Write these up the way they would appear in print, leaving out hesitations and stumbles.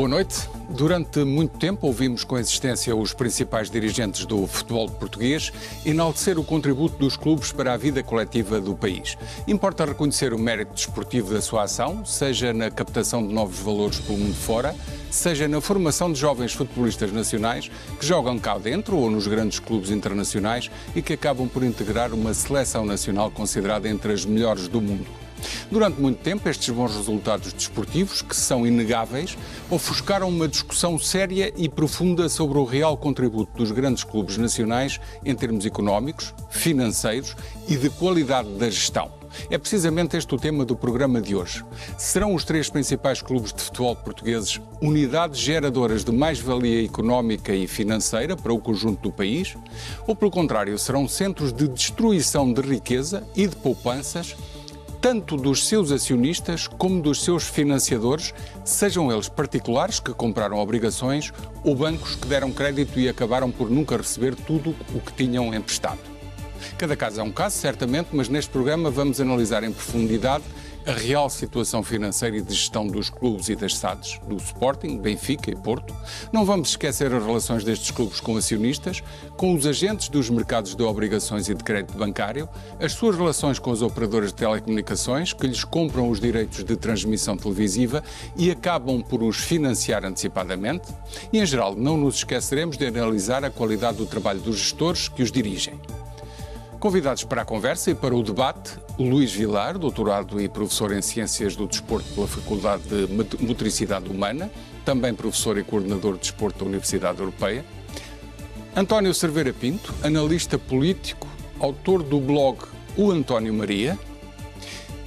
Boa noite. Durante muito tempo ouvimos com insistência os principais dirigentes do futebol português enaltecer o contributo dos clubes para a vida coletiva do país. Importa reconhecer o mérito desportivo da sua ação, seja na captação de novos valores pelo mundo fora, seja na formação de jovens futebolistas nacionais que jogam cá dentro ou nos grandes clubes internacionais e que acabam por integrar uma seleção nacional considerada entre as melhores do mundo. Durante muito tempo, estes bons resultados desportivos, que são inegáveis, ofuscaram uma discussão séria e profunda sobre o real contributo dos grandes clubes nacionais em termos económicos, financeiros e de qualidade da gestão. É precisamente este o tema do programa de hoje. Serão os três principais clubes de futebol portugueses unidades geradoras de mais-valia económica e financeira para o conjunto do país? Ou, pelo contrário, serão centros de destruição de riqueza e de poupanças, tanto dos seus acionistas como dos seus financiadores, sejam eles particulares que compraram obrigações ou bancos que deram crédito e acabaram por nunca receber tudo o que tinham emprestado? Cada caso é um caso, certamente, mas neste programa vamos analisar em profundidade a real situação financeira e de gestão dos clubes e das SADs, do Sporting, Benfica e Porto. Não vamos esquecer as relações destes clubes com acionistas, com os agentes dos mercados de obrigações e de crédito bancário, as suas relações com as operadoras de telecomunicações, que lhes compram os direitos de transmissão televisiva e acabam por os financiar antecipadamente. E, em geral, não nos esqueceremos de analisar a qualidade do trabalho dos gestores que os dirigem. Convidados para a conversa e para o debate, Luís Vilar, doutorado e professor em Ciências do Desporto pela Faculdade de Motricidade Humana, também professor e coordenador de Desporto da Universidade Europeia. António Cerveira Pinto, analista político, autor do blog O António Maria.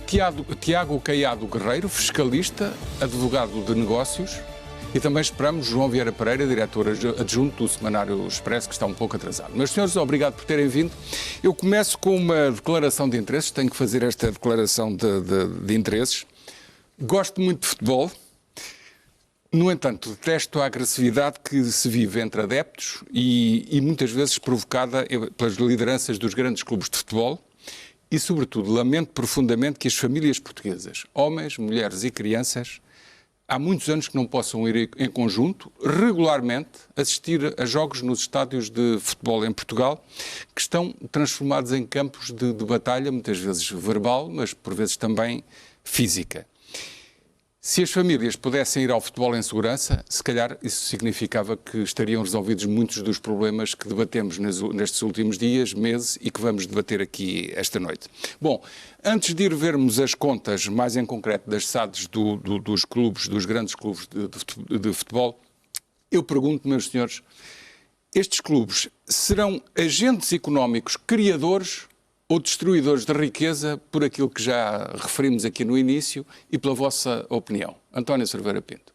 Tiago Caiado Guerreiro, fiscalista, advogado de negócios. E também esperamos João Vieira Pereira, diretor adjunto do Semanário Expresso, que está um pouco atrasado. Meus senhores, obrigado por terem vindo. Eu começo com uma declaração de interesses, tenho que fazer esta declaração de interesses. Gosto muito de futebol, no entanto, detesto a agressividade que se vive entre adeptos e muitas vezes provocada pelas lideranças dos grandes clubes de futebol. E, sobretudo, lamento profundamente que as famílias portuguesas, homens, mulheres e crianças, há muitos anos que não possam ir em conjunto, regularmente, assistir a jogos nos estádios de futebol em Portugal, que estão transformados em campos de batalha, muitas vezes verbal, mas por vezes também física. Se as famílias pudessem ir ao futebol em segurança, se calhar isso significava que estariam resolvidos muitos dos problemas que debatemos nestes últimos dias, meses e que vamos debater aqui esta noite. Bom, antes de ir vermos as contas mais em concreto das SADs dos clubes, dos grandes clubes de futebol, eu pergunto, meus senhores, estes clubes serão agentes económicos criadores ou destruidores de riqueza por aquilo que já referimos aqui no início e pela vossa opinião? António Cerveira Pinto.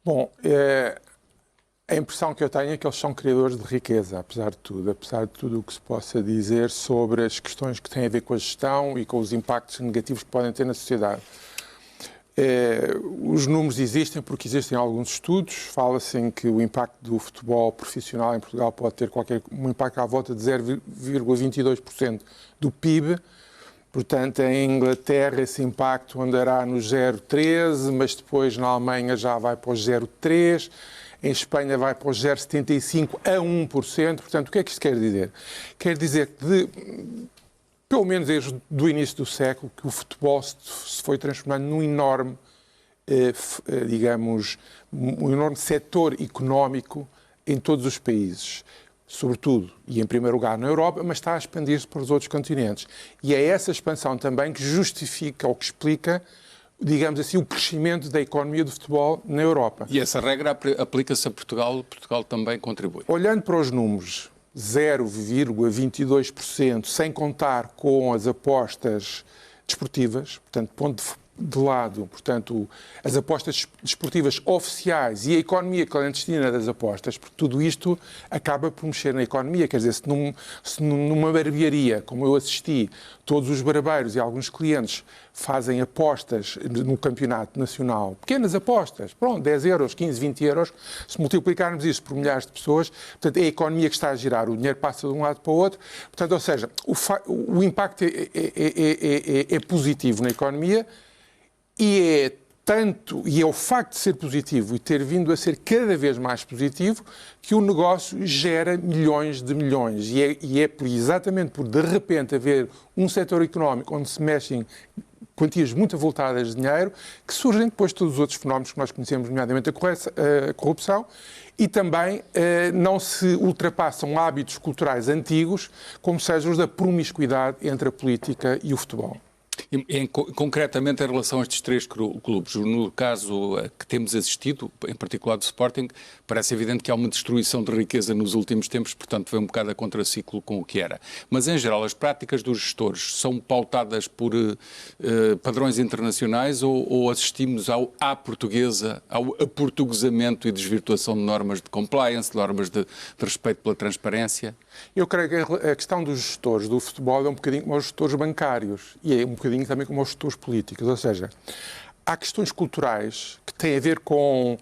Bom, a impressão que eu tenho é que eles são criadores de riqueza, apesar de tudo o que se possa dizer sobre as questões que têm a ver com a gestão e com os impactos negativos que podem ter na sociedade. Os números existem porque existem alguns estudos, fala-se em que o impacto do futebol profissional em Portugal pode ter um impacto à volta de 0,22% do PIB, portanto em Inglaterra esse impacto andará no 0,13%, mas depois na Alemanha já vai para os 0,3%, em Espanha vai para os 0,75% a 1%, portanto o que é que isto quer dizer? Quer dizer que pelo menos desde o início do século, que o futebol se foi transformando num enorme, um enorme setor económico em todos os países, sobretudo e em primeiro lugar na Europa, mas está a expandir-se para os outros continentes. E é essa expansão também que justifica ou que explica, digamos assim, o crescimento da economia do futebol na Europa. E essa regra aplica-se a Portugal, Portugal também contribui. Olhando para os números, 0,22%, sem contar com as apostas desportivas, portanto, pondo de lado, portanto, as apostas desportivas oficiais e a economia clandestina das apostas, porque tudo isto acaba por mexer na economia. Quer dizer, se numa barbearia, como eu assisti, todos os barbeiros e alguns clientes fazem apostas no campeonato nacional, pequenas apostas, pronto, 10 euros, 15, 20 euros, se multiplicarmos isso por milhares de pessoas, portanto, é a economia que está a girar, o dinheiro passa de um lado para o outro, portanto, ou seja, o impacto é positivo na economia e é tanto, e é o facto de ser positivo e ter vindo a ser cada vez mais positivo, que o negócio gera milhões de milhões. E é exatamente por, de repente, haver um setor económico onde se mexem quantias muito avultadas de dinheiro, que surgem depois todos os outros fenómenos que nós conhecemos, nomeadamente a corrupção, e também não se ultrapassam hábitos culturais antigos, como sejam os da promiscuidade entre a política e o futebol. Concretamente, em relação a estes três clubes, no caso que temos assistido, em particular do Sporting, parece evidente que há uma destruição de riqueza nos últimos tempos, portanto, vem um bocado a contraciclo com o que era. Mas, em geral, as práticas dos gestores são pautadas por padrões internacionais ou assistimos à portuguesa, ao aportuguesamento e desvirtuação de normas de compliance, de normas de respeito pela transparência? Eu creio que a questão dos gestores do futebol é um bocadinho como os gestores bancários e é um bocadinho também como os gestores políticos. Ou seja, há questões culturais que têm a ver com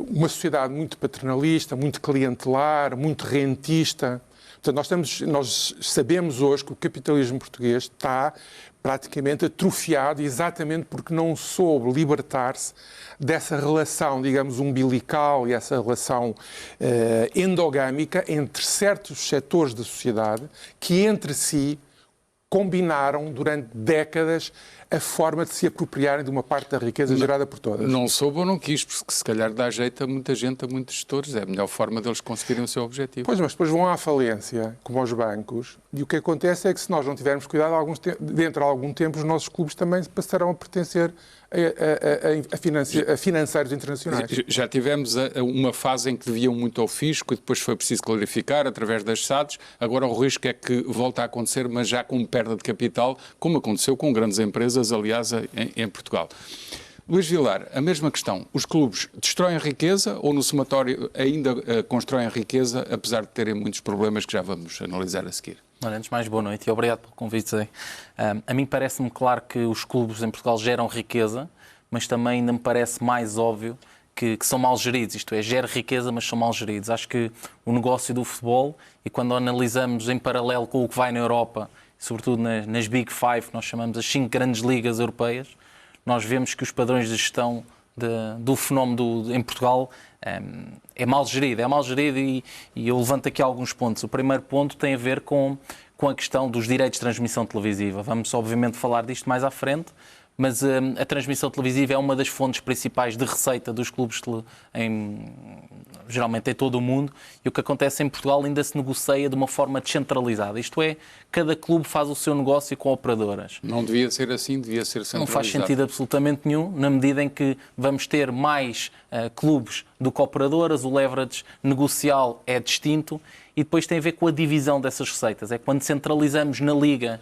uma sociedade muito paternalista, muito clientelar, muito rentista. Portanto, nós sabemos hoje que o capitalismo português está praticamente atrofiado exatamente porque não soube libertar-se dessa relação, digamos, umbilical e essa relação endogâmica entre certos setores da sociedade que entre si combinaram durante décadas a forma de se apropriarem de uma parte da riqueza gerada por todas. Não soube ou não quis, porque se calhar dá jeito a muita gente, a muitos gestores. É a melhor forma deles conseguirem o seu objetivo. Pois, mas depois vão à falência, como aos bancos, e o que acontece é que se nós não tivermos cuidado, dentro de algum tempo os nossos clubes também passarão a pertencer a financeiros internacionais. Já tivemos uma fase em que deviam muito ao fisco e depois foi preciso clarificar através das SADs. Agora o risco é que volta a acontecer, mas já com perda de capital, como aconteceu com grandes empresas, aliás, em Portugal. Luís Vilar, a mesma questão. Os clubes destroem riqueza ou no somatório ainda constroem riqueza, apesar de terem muitos problemas que já vamos analisar a seguir? Antes mais, boa noite e obrigado pelo convite. A mim parece-me claro que os clubes em Portugal geram riqueza, mas também ainda me parece mais óbvio que são mal geridos. Isto é, gera riqueza, mas são mal geridos. Acho que o negócio do futebol, e quando analisamos em paralelo com o que vai na Europa, sobretudo nas Big Five, nós chamamos as 5 grandes ligas europeias, nós vemos que os padrões de gestão do fenómeno em Portugal é mal gerido. E eu levanto aqui alguns pontos. O primeiro ponto tem a ver com a questão dos direitos de transmissão televisiva. Vamos, obviamente, falar disto mais à frente, mas a transmissão televisiva é uma das fontes principais de receita dos clubes geralmente em todo o mundo, e o que acontece em Portugal ainda se negocia de uma forma descentralizada. Isto é, cada clube faz o seu negócio com operadoras. Não devia ser assim, devia ser centralizado. Não faz sentido absolutamente nenhum, na medida em que vamos ter mais clubes do que operadoras, o leverage negocial é distinto, e depois tem a ver com a divisão dessas receitas. É quando centralizamos na Liga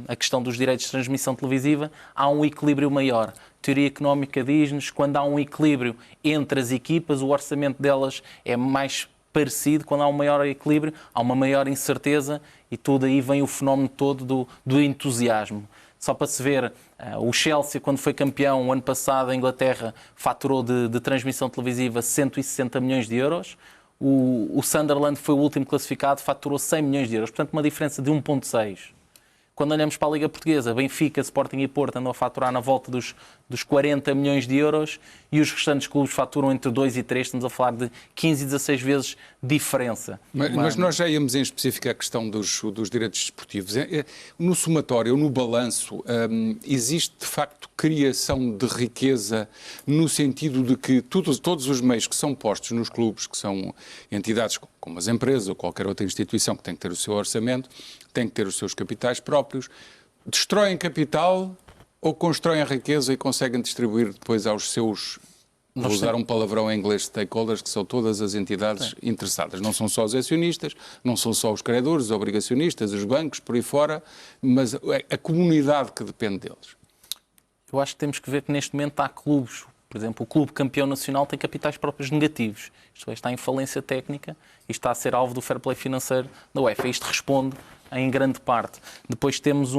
a questão dos direitos de transmissão televisiva, há um equilíbrio maior. A teoria económica diz-nos que quando há um equilíbrio entre as equipas, o orçamento delas é mais parecido. Quando há um maior equilíbrio, há uma maior incerteza e tudo aí vem o fenómeno todo do entusiasmo. Só para se ver, o Chelsea, quando foi campeão o ano passado, a Inglaterra faturou de transmissão televisiva 160 milhões de euros. O Sunderland foi o último classificado, faturou 100 milhões de euros. Portanto, uma diferença de 1,6. Quando olhamos para a Liga Portuguesa, Benfica, Sporting e Porto andam a faturar na volta dos 40 milhões de euros e os restantes clubes faturam entre 2 e 3, estamos a falar de 15 e 16 vezes diferença. Mas nós já íamos em específico à questão dos direitos desportivos. No somatório, ou no balanço, existe de facto criação de riqueza no sentido de que todos os meios que são postos nos clubes, que são entidades como as empresas ou qualquer outra instituição que tem que ter o seu orçamento, tem que ter os seus capitais próprios, destroem capital ou constroem a riqueza e conseguem distribuir depois aos seus, vou usar um palavrão em inglês, stakeholders, que são todas as entidades interessadas. Não são só os acionistas, não são só os credores, os obrigacionistas, os bancos, por aí fora, mas a comunidade que depende deles. Eu acho que temos que ver que neste momento há clubes, por exemplo, o clube campeão nacional tem capitais próprios negativos. Isto é, está em falência técnica e está a ser alvo do fair play financeiro da UEFA. Isto responde em grande parte. Depois temos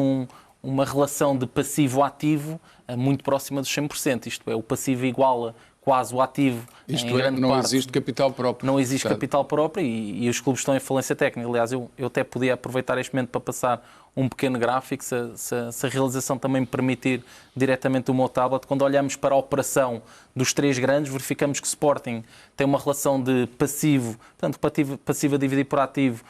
uma relação de passivo-ativo muito próxima dos 100%. Isto é, o passivo iguala quase o ativo. Isto é, não existe capital próprio. Não existe capital próprio e os clubes estão em falência técnica. Aliás, eu até podia aproveitar este momento para passar um pequeno gráfico, se a realização também me permitir, diretamente o meu tablet. Quando olhamos para a operação dos três grandes, verificamos que o Sporting tem uma relação de passivo, portanto, passivo a dividir por ativo,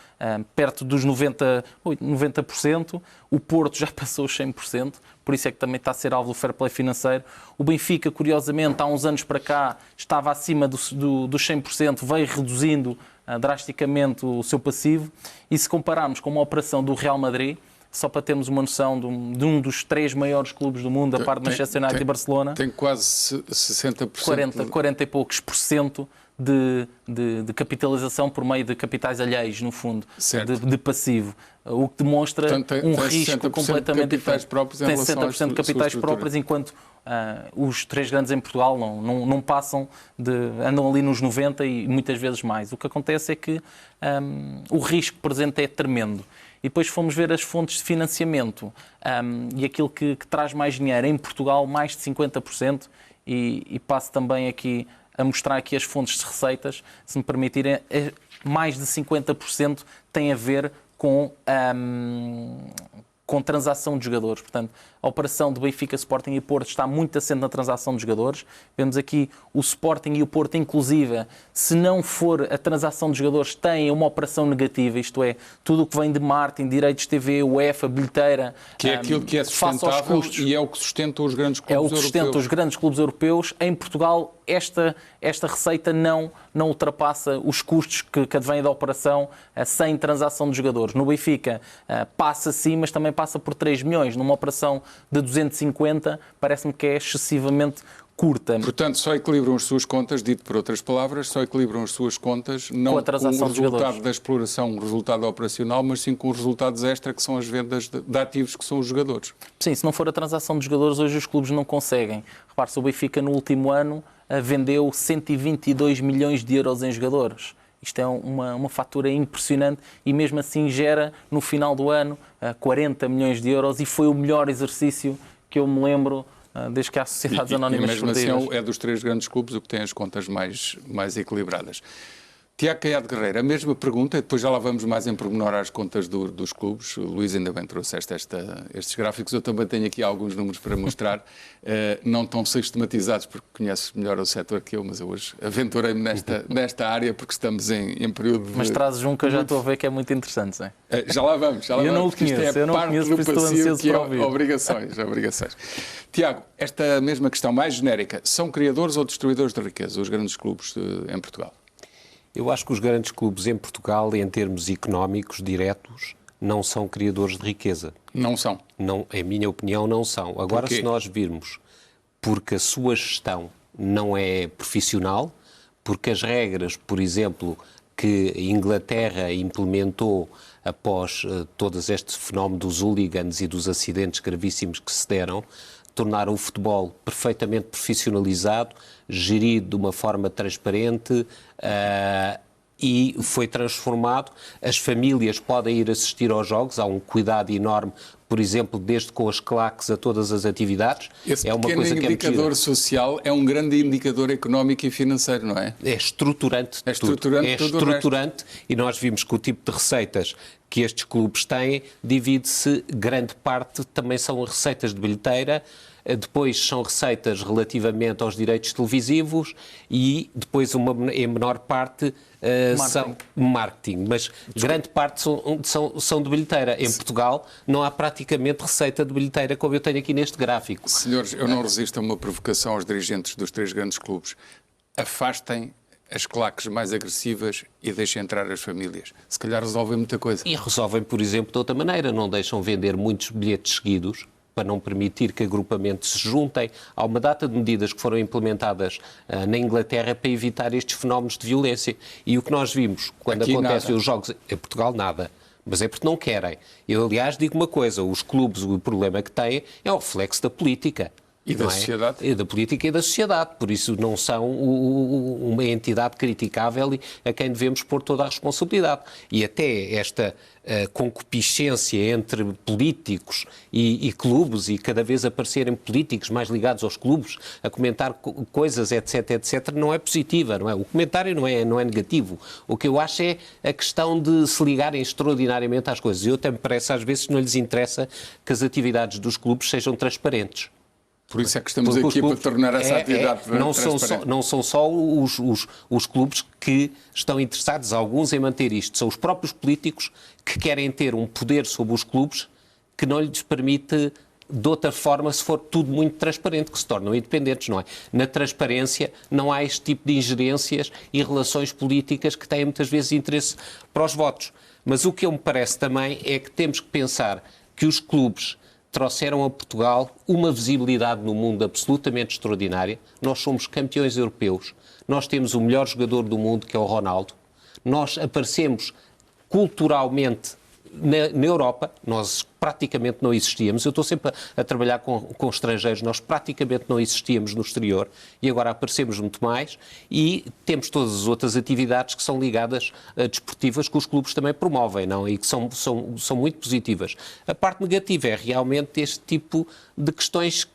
perto dos 90%. O Porto já passou os 100%, por isso é que também está a ser alvo do fair play financeiro. O Benfica, curiosamente, há uns anos para cá, estava acima dos 100%, veio reduzindo drasticamente o seu passivo. E se compararmos com uma operação do Real Madrid, só para termos uma noção de um dos três maiores clubes do mundo, a par de Manchester United e Barcelona, tem quase 60%. 40 e poucos por cento de capitalização por meio de capitais alheios, no fundo, de passivo. O que demonstra um risco completamente diferente. Tem 60% de capitais próprios, enquanto os três grandes em Portugal não passam andam ali nos 90% e muitas vezes mais. O que acontece é que o risco presente é tremendo. E depois fomos ver as fontes de financiamento e aquilo que traz mais dinheiro. Em Portugal, mais de 50%, e passo também aqui a mostrar aqui as fontes de receitas, se me permitirem, mais de 50% tem a ver com transação de jogadores. Portanto, a operação de Benfica, Sporting e Porto está muito assente na transação de jogadores. Vemos aqui o Sporting e o Porto, inclusive, se não for a transação de jogadores, têm uma operação negativa, isto é, tudo o que vem de marketing, direitos de TV, UEFA, bilheteira, que é aquilo que é sustentável e é o que sustenta os grandes clubes europeus. É o que sustenta os grandes clubes europeus. Em Portugal, esta receita não ultrapassa os custos que advêm da operação sem transação de jogadores. No Benfica passa sim, mas também passa por 3 milhões. Numa operação de 250, parece-me que é excessivamente curta. Portanto, só equilibram as suas contas, dito por outras palavras, só equilibram as suas contas não com o resultado da exploração, o resultado operacional, mas sim com os resultados extra, que são as vendas de ativos, que são os jogadores. Sim, se não for a transação de jogadores, hoje os clubes não conseguem. Repare-se, o Benfica no último ano vendeu 122 milhões de euros em jogadores. Isto é uma fatura impressionante e mesmo assim gera no final do ano 40 milhões de euros e foi o melhor exercício que eu me lembro desde que há sociedades anónimas esportivas. E mesmo assim é dos três grandes clubes o que tem as contas mais equilibradas. Tiago Caiado Guerreiro, a mesma pergunta, e depois já lá vamos mais em pormenor às contas dos clubes. O Luís ainda bem trouxeste estes gráficos, eu também tenho aqui alguns números para mostrar, não tão sistematizados, porque conheces melhor o setor que eu, mas eu hoje aventurei-me nesta área, porque estamos em período de... Mas trazes um que eu já estou a ver que é muito interessante, não é? Já lá vamos. Eu não o conheço, por isso estou ansioso para ouvir. Obrigações. Tiago, esta mesma questão mais genérica, são criadores ou destruidores de riqueza, os grandes clubes em Portugal? Eu acho que os grandes clubes em Portugal, em termos económicos diretos, não são criadores de riqueza. Não são? Não, em minha opinião, não são. Agora, se nós virmos porque a sua gestão não é profissional, porque as regras, por exemplo, que a Inglaterra implementou após todos este fenómeno dos hooligans e dos acidentes gravíssimos que se deram, tornaram o futebol perfeitamente profissionalizado, gerido de uma forma transparente e foi transformado. As famílias podem ir assistir aos jogos, há um cuidado enorme, por exemplo, desde com as claques a todas as atividades. Esse pequeno indicador social é um grande indicador económico e financeiro, não é? É estruturante. É estruturante e nós vimos que o tipo de receitas que estes clubes têm divide-se, grande parte também são receitas de bilheteira, depois são receitas relativamente aos direitos televisivos e depois em menor parte são marketing, mas grande parte são de bilheteira. Em Portugal não há praticamente receita de bilheteira como eu tenho aqui neste gráfico. Senhores, eu não resisto a uma provocação aos dirigentes dos três grandes clubes. Afastem as claques mais agressivas e deixem entrar as famílias. Se calhar resolvem muita coisa. E resolvem, por exemplo, de outra maneira. Não deixam vender muitos bilhetes seguidos para não permitir que agrupamentos se juntem. Há uma data de medidas que foram implementadas na Inglaterra para evitar estes fenómenos de violência. E o que nós vimos quando acontecem os jogos... Em Portugal, nada. Mas é porque não querem. Eu, aliás, digo uma coisa. Os clubes, o problema que têm é o reflexo da política. E da sociedade? E da política e da sociedade. Por isso não são uma entidade criticável e a quem devemos pôr toda a responsabilidade. E até esta concupiscência entre políticos e clubes, e cada vez aparecerem políticos mais ligados aos clubes, a comentar coisas, etc., etc., não é positiva, não é? O comentário não é negativo. O que eu acho é a questão de se ligarem extraordinariamente às coisas. Eu até me parece, às vezes, que não lhes interessa que as atividades dos clubes sejam transparentes. Por isso é que estamos aqui para tornar essa atividade transparente. Não são só os clubes que estão interessados, alguns, em manter isto. São os próprios políticos que querem ter um poder sobre os clubes que não lhes permite, de outra forma, se for tudo muito transparente, que se tornam independentes, não é? Na transparência não há este tipo de ingerências e relações políticas que têm muitas vezes interesse para os votos. Mas o que eu me parece também é que temos que pensar que os clubes trouxeram a Portugal uma visibilidade no mundo absolutamente extraordinária. Nós somos campeões europeus, nós temos o melhor jogador do mundo, que é o Ronaldo, nós aparecemos culturalmente na Europa, nós praticamente não existíamos. Eu estou sempre a trabalhar com estrangeiros, nós praticamente não existíamos no exterior e agora aparecemos muito mais e temos todas as outras atividades que são ligadas a desportivas que os clubes também promovem, não? E que são muito positivas. A parte negativa é realmente este tipo de questões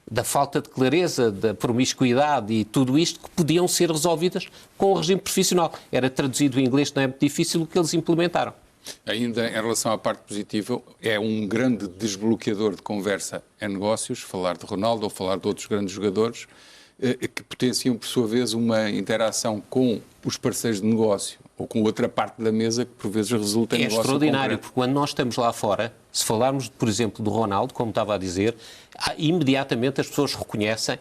da falta de clareza, da promiscuidade e tudo isto que podiam ser resolvidas com o regime profissional. Era traduzido em inglês, não é muito difícil o que eles implementaram. Ainda em relação à parte positiva, é um grande desbloqueador de conversa em negócios, falar de Ronaldo ou falar de outros grandes jogadores, que potenciam, por sua vez, uma interação com os parceiros de negócio ou com outra parte da mesa que, por vezes, resulta em negócio extraordinário, concreto. porque quando nós estamos lá fora, se falarmos, por exemplo, do Ronaldo, como estava a dizer, imediatamente as pessoas reconhecem,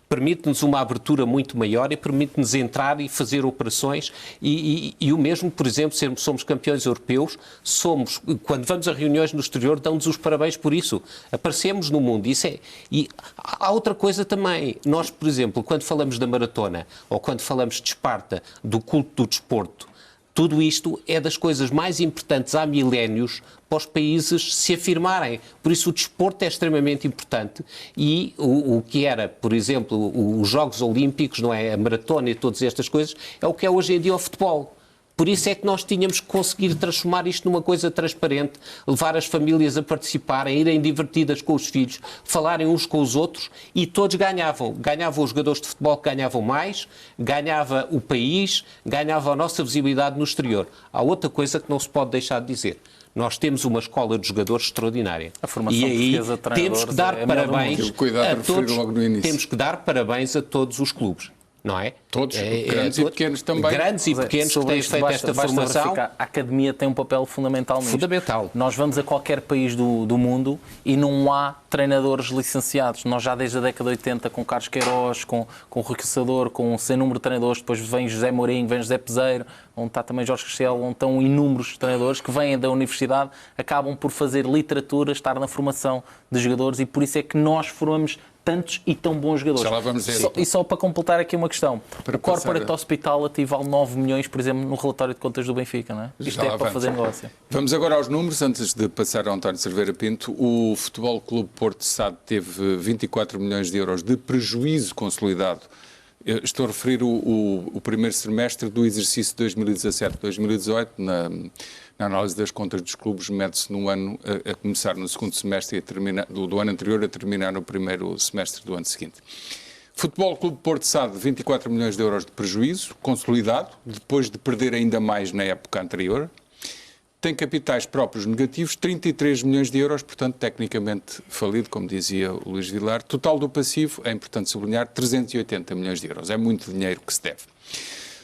permite-nos uma abertura muito maior e permite-nos entrar e fazer operações e o mesmo, por exemplo, somos campeões europeus, quando vamos a reuniões no exterior, dão-nos os parabéns por isso. Aparecemos no mundo. E há outra coisa também. Nós, por exemplo, quando falamos da maratona ou quando falamos de Esparta, do culto do desporto, tudo isto é das coisas mais importantes há milénios para os países se afirmarem. Por isso o desporto é extremamente importante e o que era, por exemplo, os Jogos Olímpicos, não é? A maratona e todas estas coisas, é o que é hoje em dia o futebol. Por isso é que nós tínhamos que conseguir transformar isto numa coisa transparente, levar as famílias a participarem, irem divertidas com os filhos, falarem uns com os outros e todos ganhavam. Ganhavam os jogadores de futebol que ganhavam mais, ganhava o país, ganhava a nossa visibilidade no exterior. Há outra coisa que não se pode deixar de dizer. Nós temos uma escola de jogadores extraordinária. A formação e aí portuguesa de temos que dar parabéns a todos. Logo no início. Temos que dar parabéns a todos os clubes. Não é? Todos, grandes e pequenos também. Grandes e pequenos que têm feito esta formação. A academia tem um papel fundamental nisto. Fundamental. Nós vamos a qualquer país do mundo e não há treinadores licenciados. Nós já desde a década de 80, com Carlos Queiroz, com o Rui Caçador, com um sem número de treinadores, depois vem José Mourinho, vem José Peseiro, onde está também Jorge Castelo, onde estão inúmeros treinadores que vêm da universidade, acabam por fazer literatura, estar na formação de jogadores e por isso é que nós formamos tantos e tão bons jogadores. Já lá vamos ver. E só para completar aqui uma questão. O Corporate Hospitality vale 9 milhões, por exemplo, no relatório de contas do Benfica, não é? Isto é para fazer negócio. Vamos agora aos números, antes de passar ao António Cerveira Pinto. O Futebol Clube Porto de Sado teve 24 milhões de euros de prejuízo consolidado. Estou a referir o primeiro semestre do exercício 2017-2018, na análise das contas dos clubes, mede-se no ano a começar no segundo semestre e a terminar, do ano anterior a terminar no primeiro semestre do ano seguinte. Futebol Clube Porto de Sado, 24 milhões de euros de prejuízo, consolidado, depois de perder ainda mais na época anterior. Tem capitais próprios negativos, 33 milhões de euros, portanto, tecnicamente falido, como dizia o Luís Vilar. Total do passivo, é importante sublinhar, 380 milhões de euros. É muito dinheiro que se deve.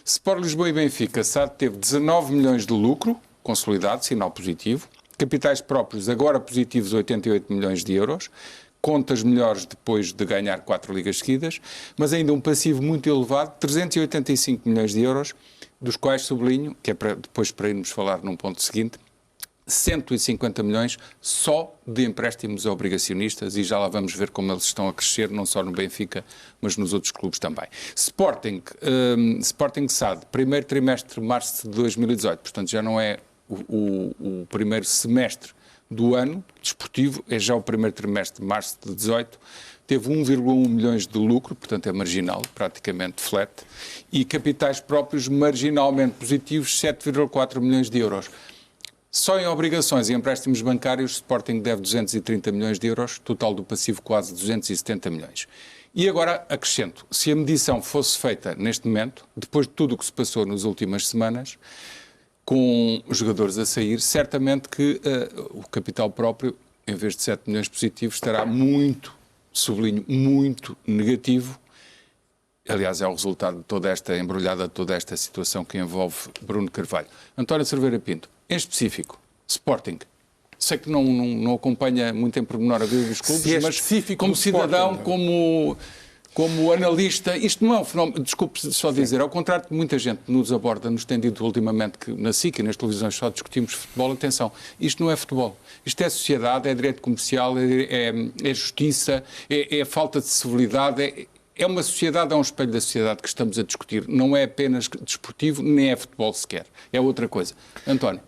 Sport Lisboa e Benfica, SAD teve 19 milhões de lucro, consolidado, sinal positivo. Capitais próprios, agora positivos, 88 milhões de euros. Contas melhores depois de ganhar 4 ligas seguidas, mas ainda um passivo muito elevado, 385 milhões de euros, dos quais sublinho, que é depois para irmos falar num ponto seguinte, 150 milhões só de empréstimos a obrigacionistas, e já lá vamos ver como eles estão a crescer, não só no Benfica, mas nos outros clubes também. Sporting SAD, primeiro trimestre de março de 2018, portanto já não é o primeiro semestre do ano desportivo, é já o primeiro trimestre de março de 18, teve 1,1 milhões de lucro, portanto é marginal, praticamente flat, e capitais próprios marginalmente positivos, 7,4 milhões de euros. Só em obrigações e empréstimos bancários, o Sporting deve 230 milhões de euros, total do passivo quase 270 milhões. E agora acrescento, se a medição fosse feita neste momento, depois de tudo o que se passou nas últimas semanas, com os jogadores a sair, certamente que o capital próprio, em vez de 7 milhões positivos, estará muito, sublinho, muito negativo. Aliás, é o resultado de toda esta embrulhada, de toda esta situação que envolve Bruno Carvalho. António Cerveira Pinto, em específico, Sporting. Sei que não acompanha muito em pormenor a vida dos clubes, mas como cidadão, Sporting, como analista, isto não é um fenómeno, desculpe só dizer, ao contrário de muita gente nos aborda, nos tem dito ultimamente que na SIC e nas televisões só discutimos futebol, atenção, isto não é futebol, isto é sociedade, é direito comercial, é justiça, é falta de civilidade, é uma sociedade, é um espelho da sociedade que estamos a discutir, não é apenas desportivo, nem é futebol sequer, é outra coisa. António.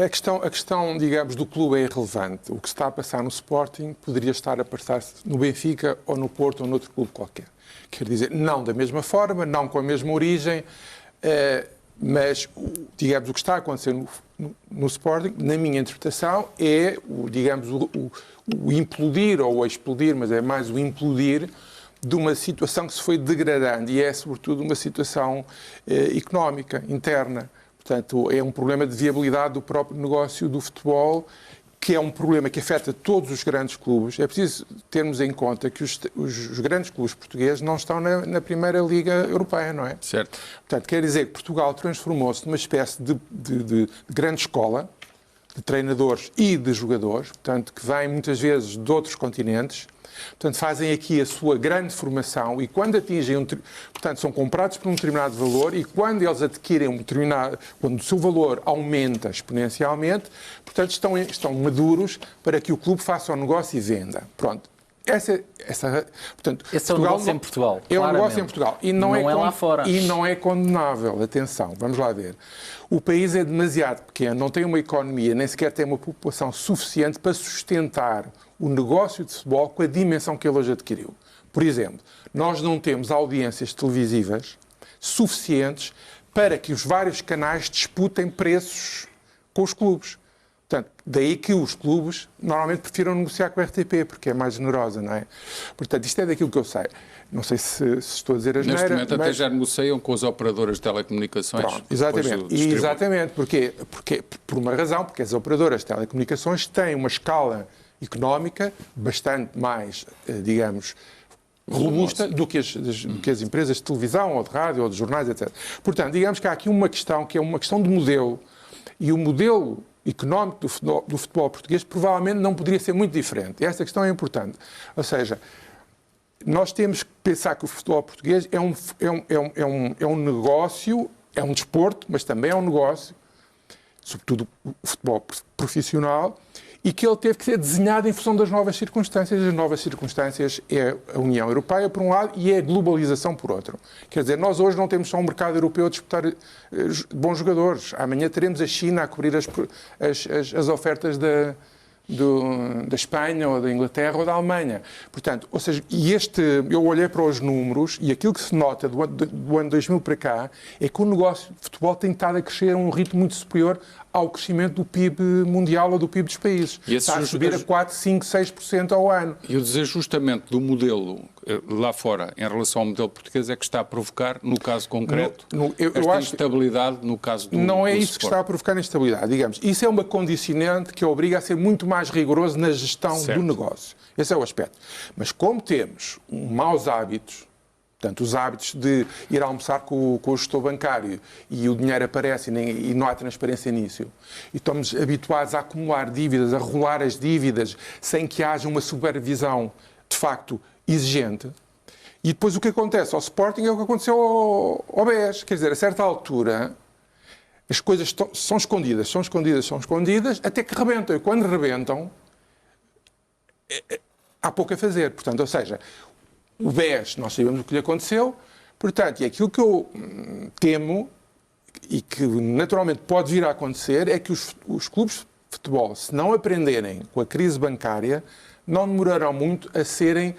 A questão, digamos, do clube é irrelevante. O que se está a passar no Sporting poderia estar a passar-se no Benfica ou no Porto ou noutro clube qualquer. Quer dizer, não da mesma forma, não com a mesma origem, mas, digamos, o que está a acontecer no Sporting, na minha interpretação, é, digamos, o implodir ou o explodir, mas é mais o implodir de uma situação que se foi degradando e é, sobretudo, uma situação económica, interna. Portanto, é um problema de viabilidade do próprio negócio do futebol, que é um problema que afeta todos os grandes clubes. É preciso termos em conta que os grandes clubes portugueses não estão na primeira Liga Europeia, não é? Certo. Portanto, quer dizer que Portugal transformou-se numa espécie de grande escola de treinadores e de jogadores, portanto, que vêm muitas vezes de outros continentes. Portanto, fazem aqui a sua grande formação e quando atingem portanto, são comprados por um determinado valor e quando eles adquirem um determinado, quando o seu valor aumenta exponencialmente, portanto, estão maduros para que o clube faça o negócio e venda. Pronto. Portanto, esse é o negócio em Portugal. É um negócio em Portugal. E não é lá fora. E não é condenável. Atenção, vamos lá ver. O país é demasiado pequeno, não tem uma economia, nem sequer tem uma população suficiente para sustentar o negócio de futebol com a dimensão que ele hoje adquiriu. Por exemplo, nós não temos audiências televisivas suficientes para que os vários canais disputem preços com os clubes. Portanto, daí que os clubes normalmente prefiram negociar com a RTP, porque é mais generosa, não é? Portanto, isto é daquilo que eu sei. Não sei se estou a dizer asneira. Neste momento até já negociam com as operadoras de telecomunicações. Pronto, exatamente. E exatamente. Porque, por uma razão, porque as operadoras de telecomunicações têm uma escala económica bastante mais, digamos, robusta do que as empresas de televisão, ou de rádio, ou de jornais, etc. Portanto, digamos que há aqui uma questão que é uma questão de modelo. E o modelo económico do futebol português provavelmente não poderia ser muito diferente. E esta questão é importante. Ou seja, nós temos que pensar que o futebol português é um negócio, é um desporto, mas também é um negócio, sobretudo o futebol profissional, e que ele teve que ser desenhado em função das novas circunstâncias. As novas circunstâncias é a União Europeia, por um lado, e é a globalização, por outro. Quer dizer, nós hoje não temos só um mercado europeu a disputar bons jogadores. Amanhã teremos a China a cobrir as ofertas da Espanha, ou da Inglaterra, ou da Alemanha. Portanto, ou seja, eu olhei para os números e aquilo que se nota do ano 2000 para cá é que o negócio de futebol tem estado a crescer a um ritmo muito superior ao crescimento do PIB mundial ou do PIB dos países. Está a subir a 4, 5, 6% ao ano. E o desajustamento do modelo lá fora em relação ao modelo português é que está a provocar, no caso concreto, esta instabilidade no caso do Não é do isso Sport. que está a provocar a instabilidade, digamos. Isso é uma condicionante que obriga a ser muito mais rigoroso na gestão do negócio. Esse é o aspecto. Mas como temos maus hábitos, portanto, os hábitos de ir almoçar com o gestor bancário e o dinheiro aparece e não há transparência nisso. E estamos habituados a acumular dívidas, a rolar as dívidas, sem que haja uma supervisão, de facto, exigente. E depois o que acontece ao Sporting é o que aconteceu ao BES. Quer dizer, a certa altura, as coisas são escondidas, até que rebentam. E quando rebentam, há pouco a fazer. Portanto, ou seja, o BES, nós sabemos o que lhe aconteceu, portanto, e aquilo que eu temo, e que naturalmente pode vir a acontecer, é que os clubes futebol, se não aprenderem com a crise bancária, não demorarão muito a serem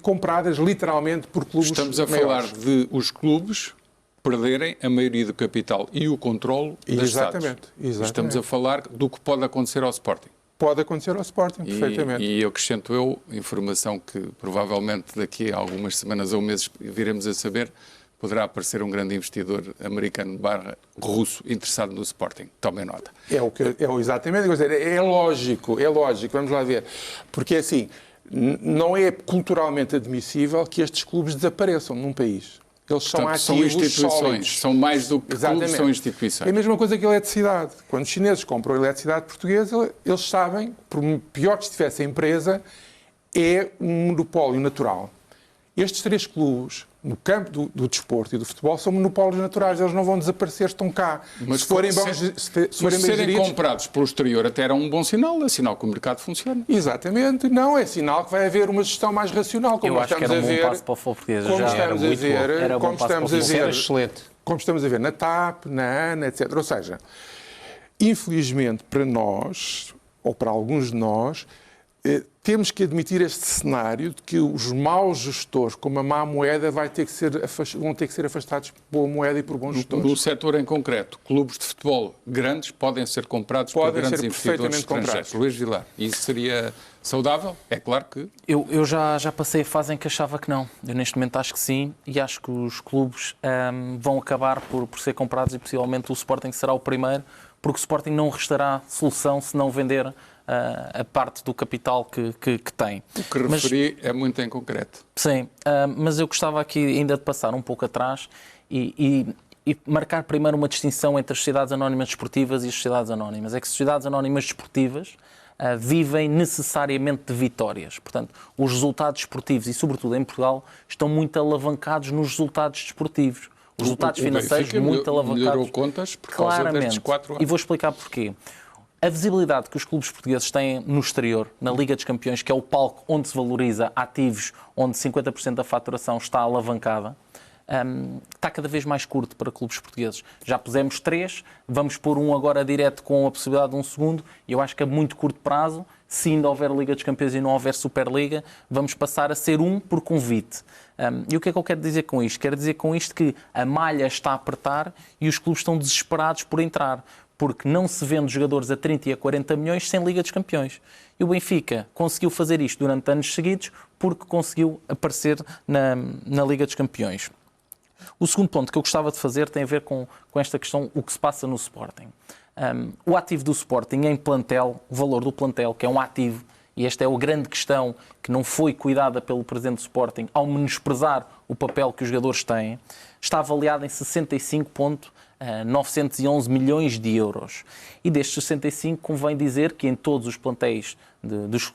compradas literalmente por clubes Estamos a maiores. falar de os clubes perderem a maioria do capital e o controle das SADs. Estamos a falar do que pode acontecer ao Sporting. Pode acontecer ao Sporting, perfeitamente. E acrescento eu, informação que provavelmente daqui a algumas semanas ou meses viremos a saber, poderá aparecer um grande investidor americano / russo interessado no Sporting. Tomem nota. Exatamente. É lógico, vamos lá ver. Porque assim, não é culturalmente admissível que estes clubes desapareçam num país. Eles são ativos, são instituições, sólidos. São mais do que clubes, são instituições. É a mesma coisa que a eletricidade. Quando os chineses compram a eletricidade portuguesa, eles sabem, por pior que estivesse a empresa, é um monopólio natural. Estes 3 clubes, no campo do desporto e do futebol, são monopólios naturais. Eles não vão desaparecer, estão cá. Mas se forem serem comprados pelo exterior até era um bom sinal, é sinal que o mercado funciona. Exatamente. Não, é sinal que vai haver uma gestão mais racional, como nós estamos a ver. Eu acho que era um bom passo para o futebol português. Como estamos a ver na TAP, na ANA, etc. Ou seja, infelizmente para nós, ou para alguns de nós, temos que admitir este cenário de que os maus gestores, como a má moeda, vão ter que ser afastados por boa moeda e por bons gestores. No setor em concreto, clubes de futebol grandes podem ser comprados por grandes investidores estrangeiros. Luís Vilar, isso seria saudável? É claro que... Eu já passei a fase em que achava que não. Eu neste momento acho que sim e acho que os clubes vão acabar por ser comprados e possivelmente o Sporting será o primeiro, porque o Sporting não restará solução se não vender a parte do capital que tem. O que referi é muito em concreto. Sim, mas eu gostava aqui ainda de passar um pouco atrás e marcar primeiro uma distinção entre as sociedades anónimas desportivas e as sociedades anónimas. É que as sociedades anónimas desportivas vivem necessariamente de vitórias. Portanto, os resultados desportivos, e sobretudo em Portugal, estão muito alavancados nos resultados desportivos. Os resultados financeiros muito alavancados. Melhorou contas por causa destes 4 anos. E vou explicar porquê. A visibilidade que os clubes portugueses têm no exterior, na Liga dos Campeões, que é o palco onde se valoriza ativos, onde 50% da faturação está alavancada, está cada vez mais curto para clubes portugueses. Já pusemos 3, vamos pôr um agora direto com a possibilidade de um segundo, e eu acho que a muito curto prazo, se ainda houver Liga dos Campeões e não houver Superliga, vamos passar a ser um por convite. E o que é que eu quero dizer com isto? Quero dizer com isto que a malha está a apertar e os clubes estão desesperados por entrar, porque não se vende jogadores a 30 e a 40 milhões sem Liga dos Campeões. E o Benfica conseguiu fazer isto durante anos seguidos porque conseguiu aparecer na Liga dos Campeões. O segundo ponto que eu gostava de fazer tem a ver com esta questão, o que se passa no Sporting. O ativo do Sporting em plantel, o valor do plantel, que é um ativo, e esta é a grande questão que não foi cuidada pelo Presidente do Sporting ao menosprezar o papel que os jogadores têm, está avaliado em 65,911 milhões de euros. E destes 65, convém dizer que em todos os plantéis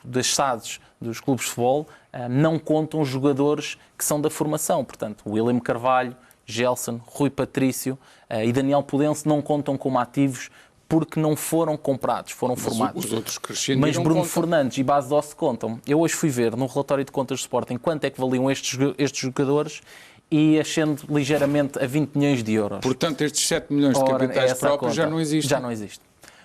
das SADs dos clubes de futebol não contam jogadores que são da formação. Portanto, William Carvalho, Gelson, Rui Patrício e Daniel Pudense não contam como ativos porque não foram comprados, foram formados. Os outros crescendo. Mas Bruno Fernandes e Base Doce contam. Eu hoje fui ver no relatório de contas do Sporting quanto é que valiam estes jogadores e ascendo ligeiramente a 20 milhões de euros. Portanto, estes 7 milhões de capitais próprios já não existem. Já não existe.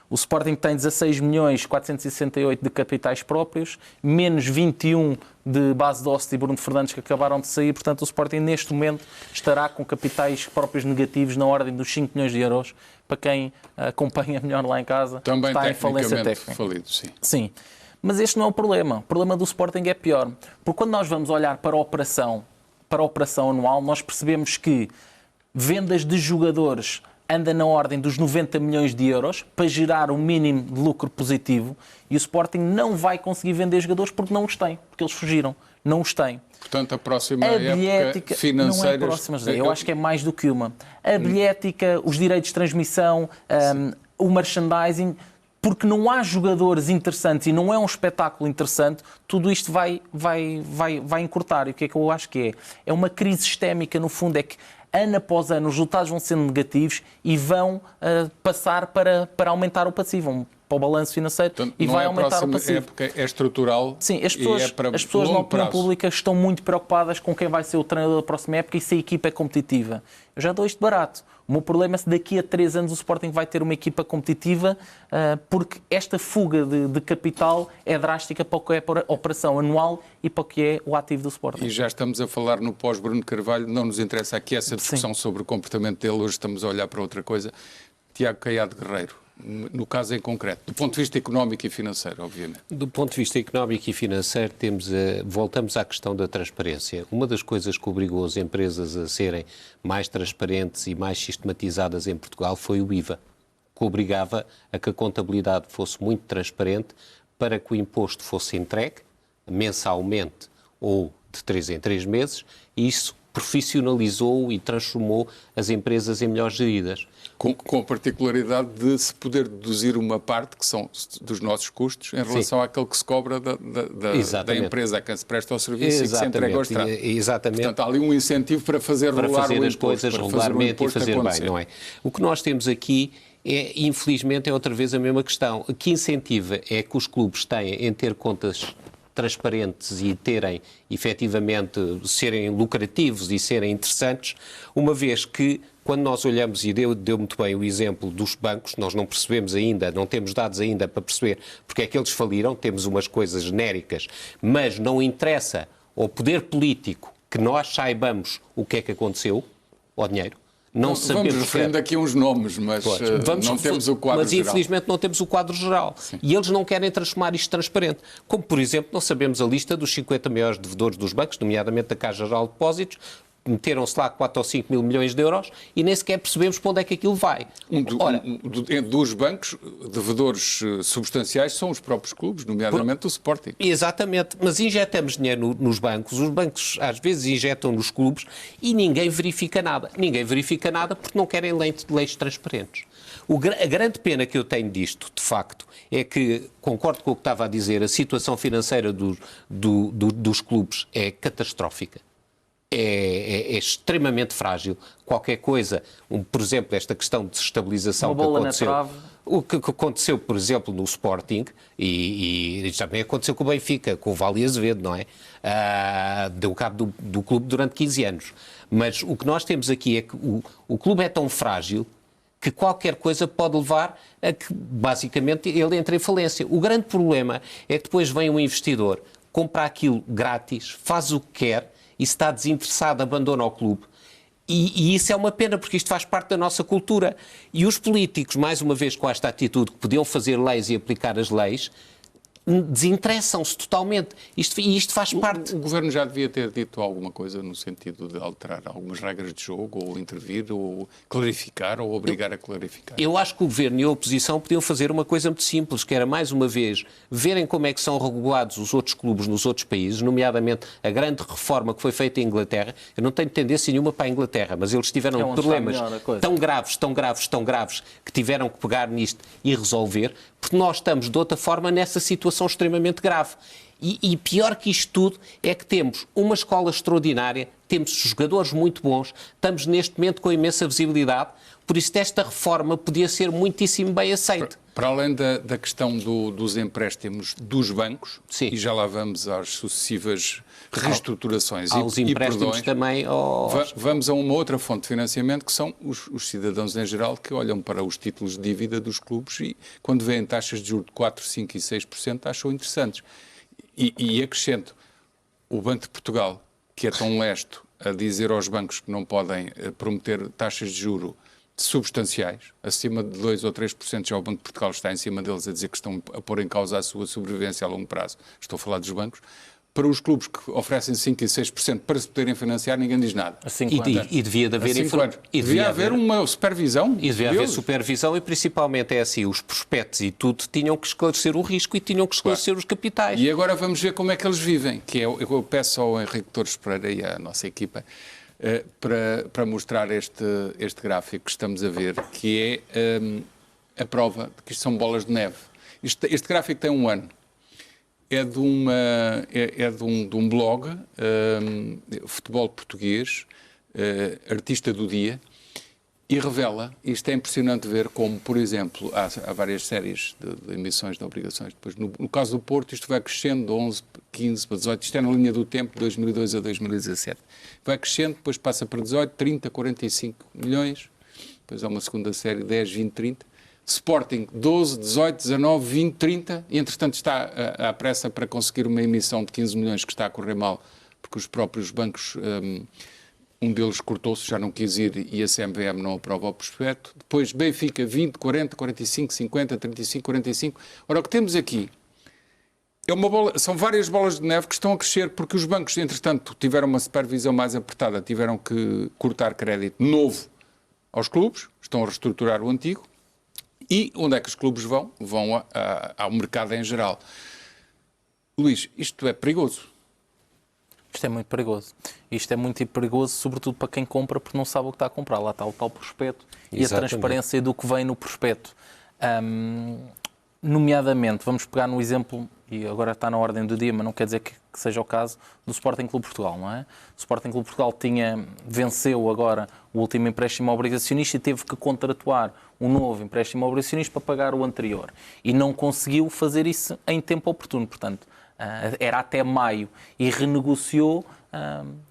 O Sporting tem 16 milhões 468 de capitais próprios, menos 21 de Base Doce e Bruno Fernandes que acabaram de sair. Portanto, o Sporting neste momento estará com capitais próprios negativos na ordem dos 5 milhões de euros. Para quem acompanha melhor lá em casa, também está em falência técnica. Falido, sim. Sim. Mas este não é o problema. O problema do Sporting é pior. Porque quando nós vamos olhar para a operação anual, nós percebemos que vendas de jogadores anda na ordem dos 90 milhões de euros para gerar um mínimo de lucro positivo e o Sporting não vai conseguir vender jogadores porque não os tem, porque eles fugiram. Não os tem. Portanto, a próxima época financeira... Não é próxima, José. Eu acho que é mais do que uma. A bilhética, os direitos de transmissão, o merchandising, porque não há jogadores interessantes e não é um espetáculo interessante, tudo isto vai encurtar. E o que é que eu acho que é? É uma crise sistémica, no fundo, é que ano após ano os resultados vão sendo negativos e vão passar para aumentar o passivo. para o balanço financeiro, então, e vai aumentar o passivo. Época é estrutural. Sim, as pessoas na opinião prazo. pública estão muito preocupadas com quem vai ser o treinador da próxima época e se a equipa é competitiva. Eu já dou isto barato. O meu problema é se daqui a 3 anos o Sporting vai ter uma equipa competitiva, porque esta fuga de capital é drástica para o que é a operação anual e para o que é o ativo do Sporting. E já estamos a falar no pós-Bruno Carvalho, não nos interessa aqui essa discussão sobre o comportamento dele, hoje estamos a olhar para outra coisa. Tiago Caiado Guerreiro, no caso em concreto, do ponto de vista económico e financeiro, obviamente. Do ponto de vista económico e financeiro, voltamos à questão da transparência. Uma das coisas que obrigou as empresas a serem mais transparentes e mais sistematizadas em Portugal foi o IVA, que obrigava a que a contabilidade fosse muito transparente para que o imposto fosse entregue mensalmente ou de 3 em 3 meses, e isso profissionalizou e transformou as empresas em melhores geridas. Com a particularidade de se poder deduzir uma parte, que são dos nossos custos, em relação àquele que se cobra da empresa a quem se presta o serviço e que se entrega ao Estado. Exatamente. Portanto, há ali um incentivo para fazer rolar o as coisas regularmente e fazer bem, não é? O que nós temos aqui infelizmente, é outra vez a mesma questão. Que incentiva é que os clubes têm em ter contas transparentes e terem, efetivamente, serem lucrativos e serem interessantes, uma vez que, quando nós olhamos, e deu muito bem o exemplo dos bancos, nós não percebemos ainda, não temos dados ainda para perceber porque é que eles faliram, temos umas coisas genéricas, mas não interessa ao poder político que nós saibamos o que é que aconteceu ao dinheiro. Não vamos referendo aqui uns nomes, mas não temos o quadro geral. Mas infelizmente não temos o quadro geral. Sim. E eles não querem transformar isto transparente. Como, por exemplo, não sabemos a lista dos 50 maiores devedores dos bancos, nomeadamente da Caixa Geral de Depósitos, meteram-se lá 4 ou 5 mil milhões de euros e nem sequer percebemos para onde é que aquilo vai. Dos bancos, devedores substanciais são os próprios clubes, nomeadamente o Sporting. Exatamente, mas injetamos dinheiro nos bancos, os bancos às vezes injetam nos clubes e ninguém verifica nada. Ninguém verifica nada porque não querem leis transparentes. A grande pena que eu tenho disto, de facto, é que, concordo com o que estava a dizer, a situação financeira dos clubes é catastrófica. É extremamente frágil. Qualquer coisa, por exemplo, esta questão de desestabilização que aconteceu, o que aconteceu, por exemplo, no Sporting, e também aconteceu com o Benfica, com o Vale Azevedo, não é? Deu cabo do clube durante 15 anos. Mas o que nós temos aqui é que o clube é tão frágil que qualquer coisa pode levar a que, basicamente, ele entre em falência. O grande problema é que depois vem um investidor, compra aquilo grátis, faz o que quer, e se está desinteressado, abandona o clube. E isso é uma pena, porque isto faz parte da nossa cultura. E os políticos, mais uma vez, com esta atitude, que podiam fazer leis e aplicar as leis, desinteressam-se totalmente. Isto faz parte... O Governo já devia ter dito alguma coisa no sentido de alterar algumas regras de jogo, ou intervir, ou clarificar, ou obrigar a clarificar. Eu acho que o Governo e a oposição podiam fazer uma coisa muito simples, que era, mais uma vez, verem como é que são regulados os outros clubes nos outros países, nomeadamente a grande reforma que foi feita em Inglaterra. Eu não tenho tendência nenhuma para a Inglaterra, mas eles tiveram problemas tão graves, que tiveram que pegar nisto e resolver, porque nós estamos, de outra forma, nessa situação extremamente grave. E pior que isto tudo é que temos uma escola extraordinária, temos jogadores muito bons, estamos neste momento com imensa visibilidade, por isso esta reforma podia ser muitíssimo bem aceita. Para além da questão dos empréstimos dos bancos, sim, e já lá vamos às sucessivas reestruturações aos empréstimos também. Vamos a uma outra fonte de financiamento, que são os cidadãos em geral, que olham para os títulos de dívida dos clubes e, quando veem taxas de juros de 4, 5 e 6%, acham interessantes. E acrescento, o Banco de Portugal, que é tão lesto a dizer aos bancos que não podem prometer taxas de juro substanciais, acima de 2 ou 3%, já o Banco de Portugal está em cima deles a dizer que estão a pôr em causa a sua sobrevivência a longo prazo. Estou a falar dos bancos. Para os clubes que oferecem 5% e 6% para se poderem financiar, ninguém diz nada. E devia haver uma supervisão. E devia haver supervisão e, principalmente, os prospectos e tudo tinham que esclarecer o risco e tinham que esclarecer os capitais. E agora vamos ver como é que eles vivem, que eu peço ao Henrique Torres Pereira e à nossa equipa para mostrar este gráfico que estamos a ver, que é a prova de que isto são bolas de neve. Este gráfico tem um ano. É de um blog, Futebol Português, Artista do Dia, E revela, isto é impressionante ver como, por exemplo, há várias séries de emissões de obrigações. Depois, no caso do Porto, isto vai crescendo de 11, 15 para 18, isto é na linha do tempo, de 2002 a 2017. Vai crescendo, depois passa para 18, 30, 45 milhões, depois há uma segunda série, 10, 20, 30. Sporting, 12, 18, 19, 20, 30, e entretanto está à pressa para conseguir uma emissão de 15 milhões que está a correr mal, porque os próprios bancos... Um deles cortou-se, já não quis ir e a CMVM não aprova o prospecto. Depois Benfica 20, 40, 45, 50, 35, 45. Ora, o que temos aqui são várias bolas de neve que estão a crescer porque os bancos, entretanto, tiveram uma supervisão mais apertada, tiveram que cortar crédito novo aos clubes, estão a reestruturar o antigo. E onde é que os clubes vão? Vão ao mercado em geral. Luís, isto é perigoso. Isto é muito perigoso. Isto é muito perigoso, sobretudo para quem compra, porque não sabe o que está a comprar. Lá está o tal prospecto e a transparência do que vem no prospecto. Nomeadamente, vamos pegar no exemplo, e agora está na ordem do dia, mas não quer dizer que seja o caso, do Sporting Clube Portugal, não é? O Sporting Clube Portugal venceu agora o último empréstimo obrigacionista e teve que contratuar um novo empréstimo obrigacionista para pagar o anterior. E não conseguiu fazer isso em tempo oportuno, portanto... era até maio e renegociou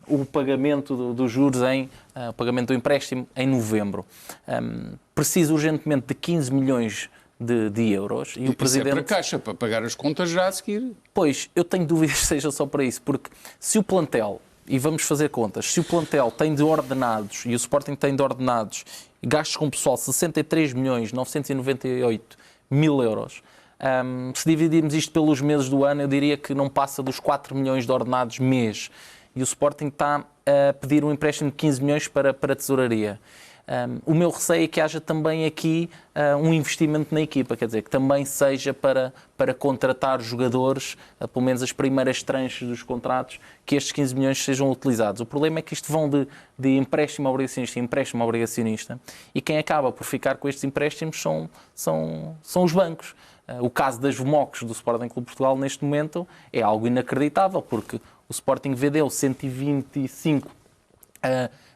o pagamento dos juros, o pagamento do empréstimo em novembro. Precisa urgentemente de 15 milhões de euros. E o Presidente... Isso é para a Caixa, para pagar as contas já a seguir. Pois, eu tenho dúvidas que seja só para isso, porque se o plantel, e vamos fazer contas, se o plantel tem de ordenados, e o Sporting tem de ordenados, gastos com pessoal 63 milhões 998 mil euros, se dividirmos isto pelos meses do ano, eu diria que não passa dos 4 milhões de ordenados mês. E o Sporting está a pedir um empréstimo de 15 milhões para a tesouraria. O meu receio é que haja também aqui um investimento na equipa, quer dizer, que também seja para contratar jogadores, pelo menos as primeiras tranches dos contratos, que estes 15 milhões sejam utilizados. O problema é que isto vão de empréstimo obrigacionista em empréstimo obrigacionista, e quem acaba por ficar com estes empréstimos são os bancos. O caso das VMOCs do Sporting Clube Portugal neste momento é algo inacreditável, porque o Sporting vendeu 125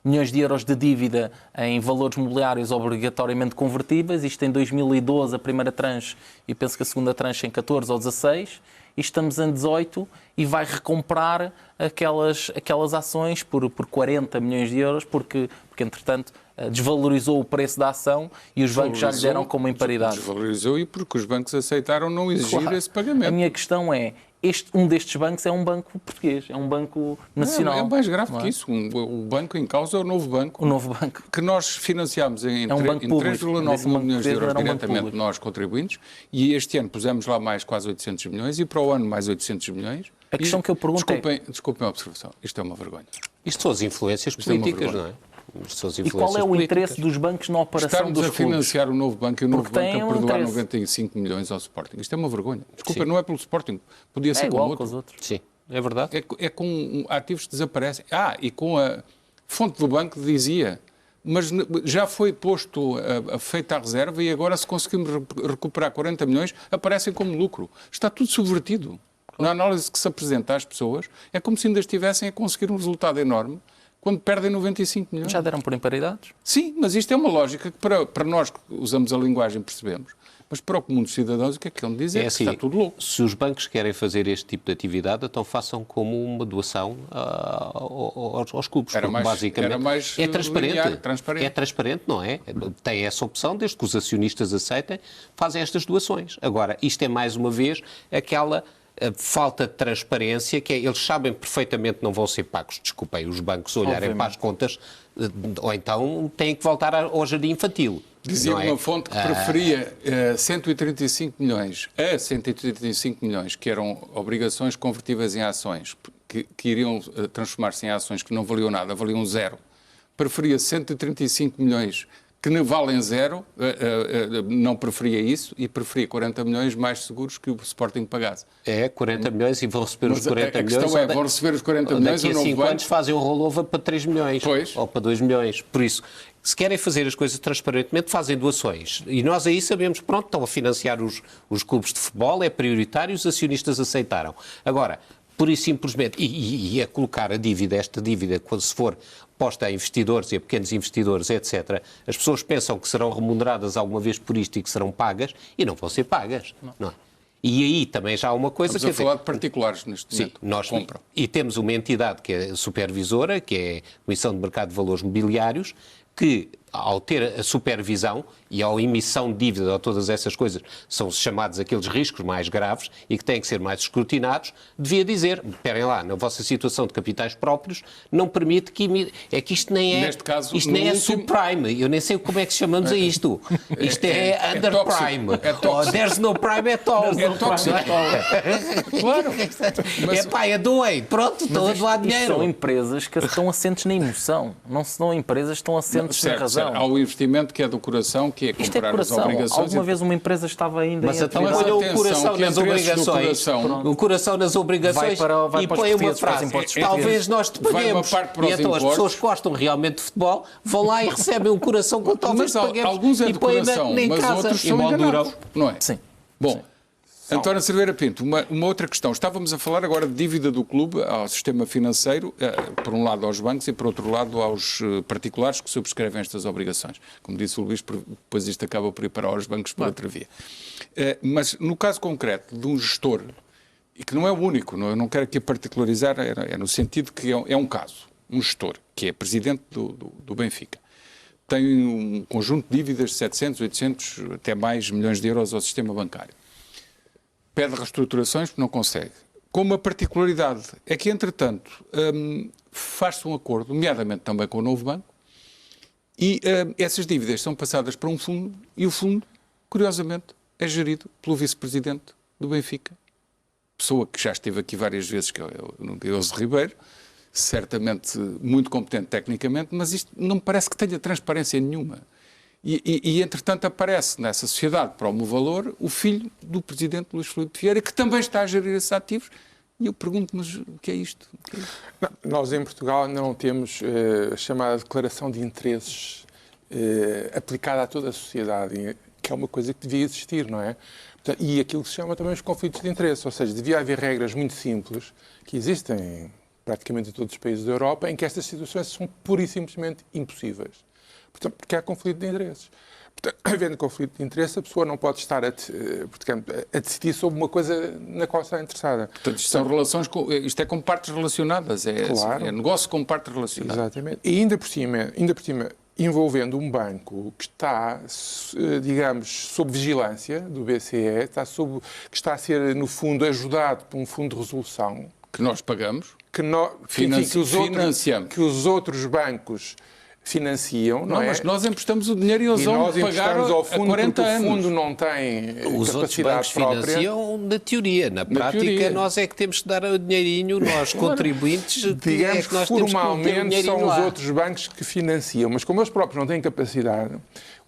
milhões de euros de dívida em valores mobiliários obrigatoriamente convertíveis, isto em 2012 a primeira tranche e penso que a segunda tranche em 14 ou 16, e estamos em 18 e vai recomprar aquelas ações por 40 milhões de euros, porque entretanto desvalorizou o preço da ação e os bancos já lhe deram como em paridade. Desvalorizou e porque os bancos aceitaram não exigir esse pagamento. A minha questão é, um destes bancos é um banco português, é um banco nacional. É mais grave que isso. O banco em causa é o Novo Banco. O Novo Banco. Que nós financiámos em 3,9 milhões de euros diretamente nós, contribuintes, e este ano pusemos lá mais quase 800 milhões e para o ano mais 800 milhões. A questão que eu pergunto Desculpem a observação. Isto é uma vergonha. Isto são as influências políticas, não é? E qual é o interesse dos bancos na operação dos clubes? Estarmos a financiar o Novo Banco e o Novo Banco a perdoar 95 milhões ao Sporting. Isto é uma vergonha. Desculpa, não é pelo Sporting. Podia ser com outro. Os outros. Sim, é verdade. É com ativos que desaparecem. E com a fonte do banco dizia, mas já foi posto, feita a reserva e agora se conseguimos recuperar 40 milhões, aparecem como lucro. Está tudo subvertido. Na análise que se apresenta às pessoas, é como se ainda estivessem a conseguir um resultado enorme quando perdem 95 milhões. Já deram por imparidades? Sim, mas isto é uma lógica que para nós que usamos a linguagem percebemos. Mas para o comum dos cidadãos o que é que ele diz? É que está tudo louco. Se os bancos querem fazer este tipo de atividade, então façam como uma doação aos clubes. Basicamente é transparente. É transparente, não é? Tem essa opção, desde que os acionistas aceitem, fazem estas doações. Agora, isto é mais uma vez aquela falta de transparência, que eles sabem perfeitamente que não vão ser pagos, desculpem, os bancos olharem para as contas, ou então têm que voltar ao jardim infantil. Dizia uma fonte que preferia 135 milhões a 135 milhões, que eram obrigações convertíveis em ações, que iriam transformar-se em ações que não valiam nada, valiam zero. Preferia 135 milhões que não valem zero, não preferia isso e preferia 40 milhões mais seguros que o Sporting pagasse. 40 milhões e vão receber os 40 milhões. A questão é, vão receber os 40 milhões ou não vão? Daqui a 5 anos fazem um rollover para 3 milhões. Pois. Ou para 2 milhões. Por isso, se querem fazer as coisas transparentemente, fazem doações. E nós aí sabemos, pronto, estão a financiar os clubes de futebol, é prioritário, os acionistas aceitaram. Agora, pura e simplesmente, e a colocar esta dívida, quando se for aposta a investidores e a pequenos investidores, etc., as pessoas pensam que serão remuneradas alguma vez por isto e que serão pagas, e não vão ser pagas, não é? E aí também já há uma coisa... Estamos a falar de particulares neste momento. Sim, nós compram. E temos uma entidade que é supervisora, que é a Comissão de Mercado de Valores Mobiliários, que, ao ter a supervisão e à emissão de dívida ou todas essas coisas, são chamados aqueles riscos mais graves e que têm que ser mais escrutinados, devia dizer, esperem lá, na vossa situação de capitais próprios, não permite que... É que isto nem é... Neste caso, isto nem é último... subprime. Eu nem sei como é que chamamos a isto. Isto é underprime. There's no prime at all. É tóxico. Claro. Mas... é doei. Pronto, estou a doar dinheiro. São empresas que estão assentes na emoção. Não são empresas que estão assentes na razão. Há o investimento que é do coração, que é comprar as obrigações. Alguma vez uma empresa estava ainda... Mas então põe o coração nas obrigações. O coração nas obrigações e põe uma frase. Talvez nós te paguemos. E então as pessoas que gostam realmente de futebol vão lá e recebem um coração com talvez paguemos. Alguns é de coração, mas outros são enganados. Não é? Sim. Bom, António Cerveira Pinto, uma outra questão. Estávamos a falar agora de dívida do clube ao sistema financeiro, por um lado aos bancos e por outro lado aos particulares que subscrevem estas obrigações. Como disse o Luís, depois isto acaba por ir para os bancos por outra via. Mas no caso concreto de um gestor, e que não é o único, eu não quero aqui particularizar, é no sentido que é um caso, um gestor, que é presidente do Benfica, tem um conjunto de dívidas de 700, 800, até mais milhões de euros ao sistema bancário. Pede reestruturações porque não consegue. Com uma particularidade, é que, entretanto, faz-se um acordo, nomeadamente também com o novo banco, e essas dívidas são passadas para um fundo, e o fundo, curiosamente, é gerido pelo vice-presidente do Benfica, pessoa que já esteve aqui várias vezes, que é o Dioso Ribeiro, certamente muito competente tecnicamente, mas isto não me parece que tenha transparência nenhuma. E, entretanto, aparece nessa sociedade para o valor o filho do presidente Luís Filipe Vieira, que também está a gerir esses ativos. E eu pergunto, mas o que é isto? Não, nós em Portugal não temos a chamada declaração de interesses aplicada a toda a sociedade, que é uma coisa que devia existir, não é? E aquilo que se chama também os conflitos de interesse, ou seja, devia haver regras muito simples, que existem praticamente em todos os países da Europa, em que estas situações são pura e simplesmente impossíveis. Portanto, porque há conflito de interesses. Portanto, havendo conflito de interesses, a pessoa não pode estar a decidir sobre uma coisa na qual está interessada. Portanto, isto são relações, isto é com partes relacionadas, claro. É negócio com partes relacionadas. Exatamente. E ainda por cima, envolvendo um banco que está, digamos, sob vigilância do BCE, que está a ser, no fundo, ajudado por um fundo de resolução. Que nós pagamos. Que os outros bancos financiam, não é? Mas nós emprestamos o dinheiro e eles vão pagar ao fundo, a 40 anos. O fundo não tem os outros bancos própria. Financiam na teoria. Na prática, nós é que temos que dar o dinheirinho, nós contribuintes, digamos que nós formalmente são lá. Os outros bancos que financiam, mas como eles próprios não têm capacidade,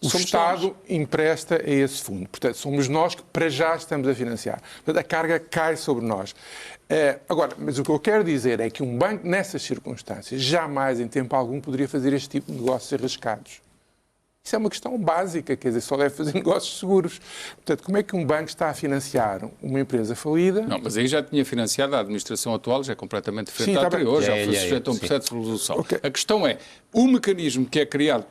o Estado empresta a esse fundo. Portanto, somos nós que para já estamos a financiar. Portanto, a carga cai sobre nós. Agora, mas o que eu quero dizer é que um banco, nessas circunstâncias, jamais em tempo algum poderia fazer este tipo de negócios arriscados. Isso é uma questão básica, quer dizer, só deve fazer negócios seguros. Portanto, como é que um banco está a financiar uma empresa falida? Não, mas aí já tinha financiado, a administração atual já é completamente diferente da anterior, já foi sujeito a um processo de resolução. Okay. A questão é, o mecanismo que é criado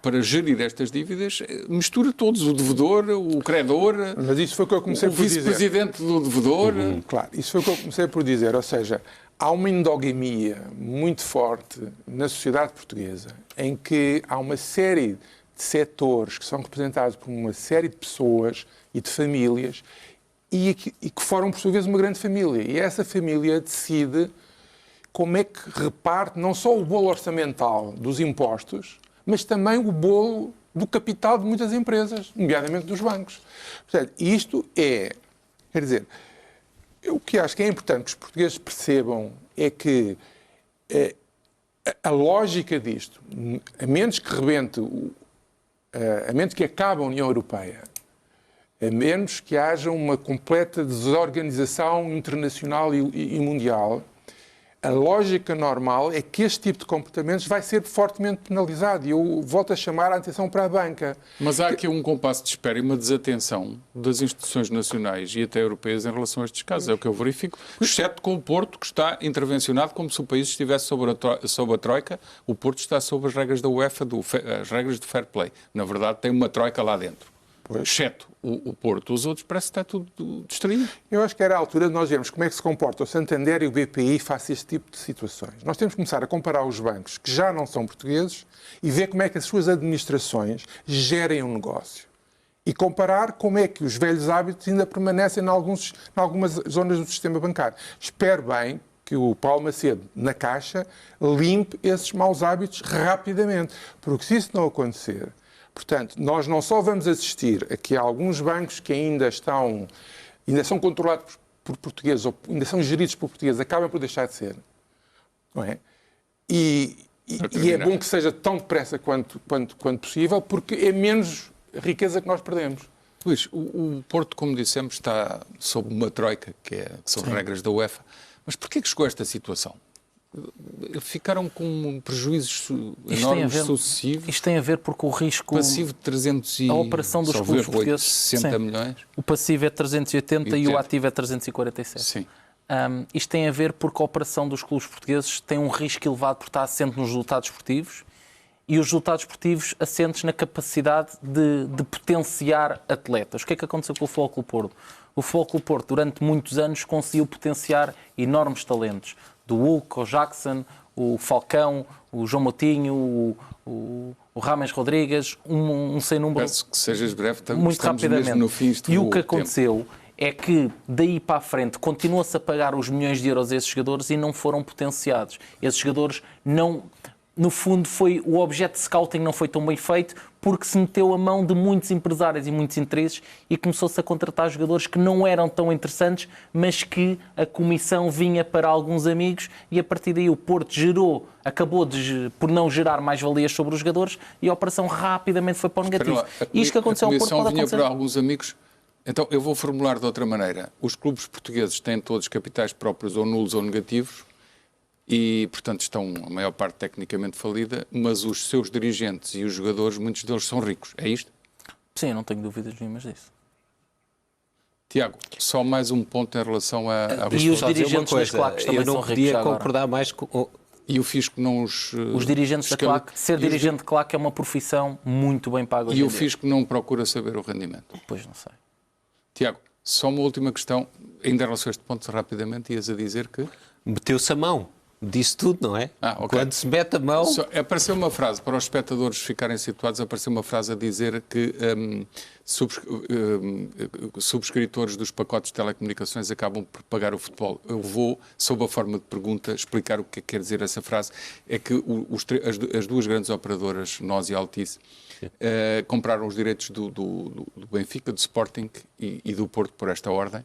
para gerir estas dívidas mistura todos, o devedor, o credor, mas isso foi o que eu comecei por dizer. O vice-presidente do devedor. Claro, isso foi o que eu comecei por dizer, ou seja, há uma endogamia muito forte na sociedade portuguesa em que há uma série de setores que são representados por uma série de pessoas e de famílias e que formam, por sua vez, uma grande família. E essa família decide como é que reparte não só o bolo orçamental dos impostos, mas também o bolo do capital de muitas empresas, nomeadamente dos bancos. Portanto, isto quer dizer, o que acho que é importante que os portugueses percebam é que a lógica disto, a menos que rebente, a menos que acabe a União Europeia, a menos que haja uma completa desorganização internacional e mundial, A lógica normal é que este tipo de comportamentos vai ser fortemente penalizado. E eu volto a chamar a atenção para a banca. Mas há aqui um compasso de espera e uma desatenção das instituições nacionais e até europeias em relação a estes casos. É o que eu verifico, exceto com o Porto, que está intervencionado como se o país estivesse sob a Troika. O Porto está sob as regras da UEFA, as regras de fair play. Na verdade, tem uma Troika lá dentro. Exceto o Porto. Os outros parece que está tudo distraído. Eu acho que era a altura de nós vermos como é que se comporta o Santander e o BPI face a este tipo de situações. Nós temos que começar a comparar os bancos que já não são portugueses e ver como é que as suas administrações gerem um negócio. E comparar como é que os velhos hábitos ainda permanecem em algumas zonas do sistema bancário. Espero bem que o Paulo Macedo, na Caixa, limpe esses maus hábitos rapidamente. Porque se isso não acontecer... Portanto, nós não só vamos assistir a que há alguns bancos que ainda são controlados por portugueses ou ainda são geridos por portugueses, acabam por deixar de ser, não é? E é bom que seja tão depressa quanto possível, porque é menos riqueza que nós perdemos. Luís, o Porto, como dissemos, está sob uma troika, que são regras da UEFA. Mas porquê que chegou a esta situação? Ficaram com prejuízos enormes sucessivos. Isto tem a ver porque o risco... Passivo de 300 e... A operação dos clubes portugueses... 60 milhões. O passivo é 380 e o ativo é 347. Sim. Isto tem a ver porque a operação dos clubes portugueses tem um risco elevado por estar assente nos resultados esportivos e os resultados esportivos assentes na capacidade de potenciar atletas. O que é que aconteceu com o Futebol Clube Porto? O Futebol Clube Porto, durante muitos anos, conseguiu potenciar enormes talentos. Do Hulk, o Jackson, o Falcão, o João Moutinho, o Rames Rodrigues, um sem número... Peço que sejas breve, muito rapidamente. Mesmo no fim E o que aconteceu é que, daí para a frente, continua-se a pagar os milhões de euros a esses jogadores e não foram potenciados. Esses jogadores não... No fundo, o objeto de scouting não foi tão bem feito porque se meteu a mão de muitos empresários e muitos interesses e começou-se a contratar jogadores que não eram tão interessantes, mas que a comissão vinha para alguns amigos e a partir daí o Porto acabou por não gerar mais valias sobre os jogadores e a operação rapidamente foi para o negativo. Isto que aconteceu ao Porto pode acontecer. Vinha para alguns amigos. Então, eu vou formular de outra maneira. Os clubes portugueses têm todos capitais próprios ou nulos ou negativos, e, portanto, estão a maior parte tecnicamente falida, mas os seus dirigentes e os jogadores, muitos deles são ricos. É isto? Sim, não tenho dúvidas nenhumas disso. Tiago, só mais um ponto em relação a... E os dirigentes das claques também são ricos. Eu não podia concordar mais com... E o Fisco não os... Os dirigentes da claque, ser dirigente de claque é uma profissão muito bem paga hoje em dia. E o Fisco não procura saber o rendimento? Pois não sei. Tiago, só uma última questão, ainda em relação a este ponto, rapidamente, ias a dizer que... Meteu-se a mão. Disse tudo, não é? Okay. Quando se mete a mão... Apareceu uma frase, para os espectadores ficarem situados, apareceu uma frase a dizer que subscritores dos pacotes de telecomunicações acabam por pagar o futebol. Eu vou, sob a forma de pergunta, explicar o que quer dizer essa frase. É que as duas grandes operadoras, NOS e Altice, compraram os direitos do Benfica, do Sporting e do Porto por esta ordem.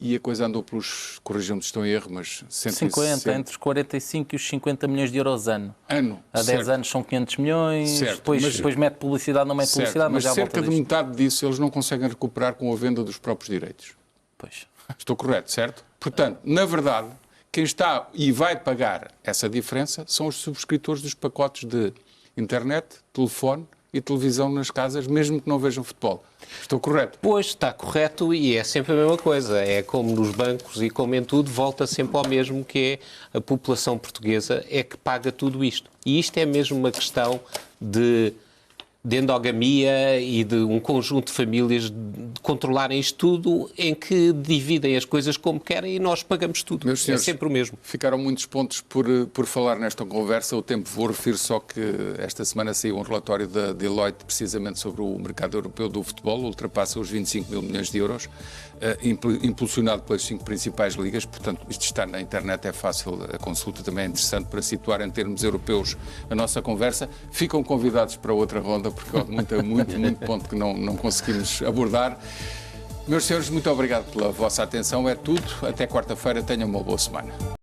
E a coisa andou pelos, corrijam-me se estou em erro, mas... 50, entre os 45 e os 50 milhões de euros ano. Há 10 anos são 500 milhões, depois mete publicidade, não mete publicidade, mas já cerca de metade disso eles não conseguem recuperar com a venda dos próprios direitos. Pois. Estou correto, certo? Portanto, na verdade, quem está e vai pagar essa diferença são os subscritores dos pacotes de internet, telefone e televisão nas casas, mesmo que não vejam futebol. Estou correto? Pois, está correto e é sempre a mesma coisa. É como nos bancos e como em tudo, volta sempre ao mesmo, que é a população portuguesa é que paga tudo isto. E isto é mesmo uma questão de endogamia e de um conjunto de famílias de controlarem isto tudo, em que dividem as coisas como querem e nós pagamos tudo. Meus senhores, é sempre o mesmo. Ficaram muitos pontos por falar nesta conversa. O tempo voa. Refiro só que esta semana saiu um relatório da Deloitte precisamente sobre o mercado europeu do futebol. Ultrapassa os 25 mil milhões de euros, impulsionado pelas 5 principais ligas. Portanto, isto está na internet, é fácil, a consulta também é interessante para situar em termos europeus a nossa conversa. Ficam convidados para outra ronda, porque há muito ponto que não conseguimos abordar. Meus senhores, muito obrigado pela vossa atenção. É tudo. Até quarta-feira. Tenham uma boa semana.